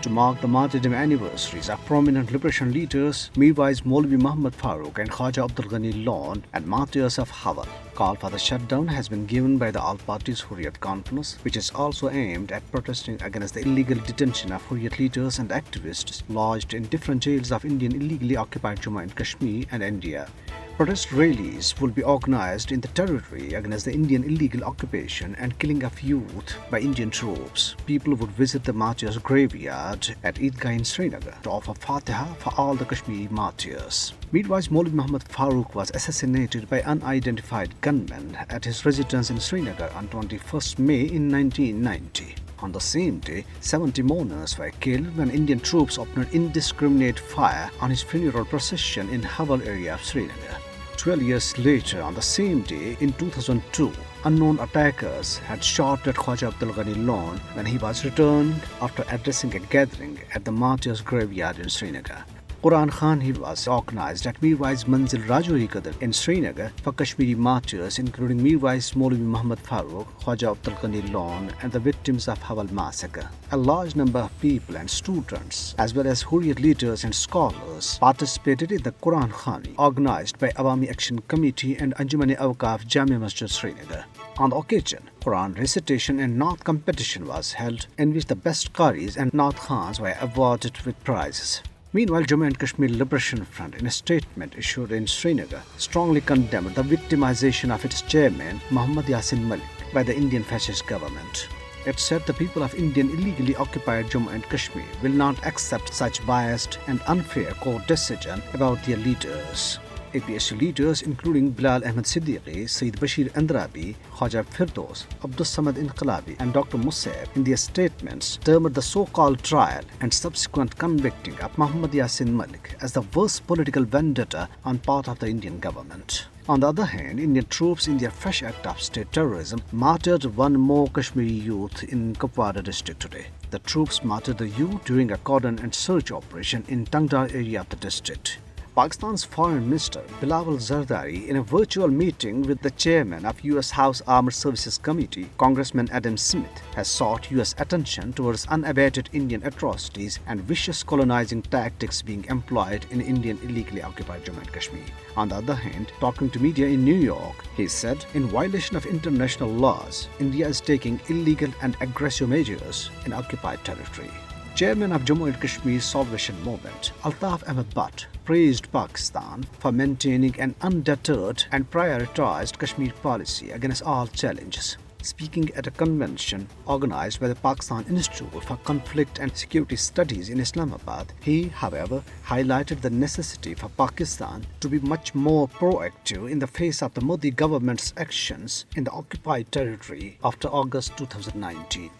to mark the martyrdom anniversaries of prominent liberation leaders Mirwaiz Maulvi Muhammad Farooq and Khaja Abdul Ghani Lawn and martyrs of Hawal. Call for the shutdown has been given by the all parties Hurriyat conference, which is also aimed at protesting against the illegal detention of Hurriyat leaders and activists lodged in different jails of Indian illegally occupied Jammu and Kashmir and India. Protest rallies will be organized in the territory against the Indian illegal occupation and killing of youth by Indian troops. People would visit the martyrs' graveyard at Eidgah in Srinagar to offer Fatiha for all the Kashmiri martyrs. Mirwaiz Maulvi Muhammad Farooq was assassinated by unidentified gunmen at his residence in Srinagar on 21st May in 1990. On the same day, 70 mourners were killed when Indian troops opened indiscriminate fire on his funeral procession in Hawal area of Srinagar. 12 years later, on the same day in 2002, unknown attackers had shot at Khaja Abdul Ghani Lawn when he was returned after addressing a gathering at the martyrs' graveyard in Srinagar. Quran Khan was organized at Mirwaiz Manzil Rajouri Qadar in Srinagar for Kashmiri martyrs including Mirwaiz Maulvi Muhammad Farooq, Khaja Abdul Ghani Lawn and the victims of Hawal massacre. A large number of people and students as well as Hurriyat leaders and scholars participated in the Quran Khani organized by Awami Action Committee and Anjuman-e-Awqaf Jammu Masjid Srinagar. On the occasion, Quran recitation and Naat competition was held in which the best Qaris and Naat Khans were awarded with prizes. Meanwhile, Jammu and Kashmir Liberation Front, in a statement issued in Srinagar, strongly condemned the victimization of its chairman, Muhammad Yasin Malik, by the Indian fascist government. It said the people of Indian illegally occupied Jammu and Kashmir will not accept such biased and unfair court decision about their leaders. APSU leaders including Bilal Ahmed Siddiqui, Sayyid Bashir Andrabi, Khaja Firdos, Abdul Samad Inqalabi and Dr. Musab in their statements termed the so-called trial and subsequent convicting of Muhammad Yasin Malik as the worst political vendetta on part of the Indian government. On the other hand, Indian troops in their fresh act of state terrorism martyred one more Kashmiri youth in Kupwara district today. The troops martyred the youth during a cordon and search operation in Tangdar area of the district. Pakistan's Foreign Minister Bilawal Zardari, in a virtual meeting with the chairman of U.S. House Armed Services Committee, Congressman Adam Smith, has sought U.S. attention towards unabated Indian atrocities and vicious colonizing tactics being employed in Indian illegally occupied Jammu and Kashmir. On the other hand, talking to media in New York, he said, in violation of international laws, India is taking illegal and aggressive measures in occupied territory. Chairman of Jammu and Kashmir Salvation Movement, Altaf Ahmed Butt, praised Pakistan for maintaining an undeterred and prioritized Kashmir policy against all challenges. Speaking at a convention organized by the Pakistan Institute for Conflict and Security Studies in Islamabad, he, however, highlighted the necessity for Pakistan to be much more proactive in the face of the Modi government's actions in the occupied territory after August 2019.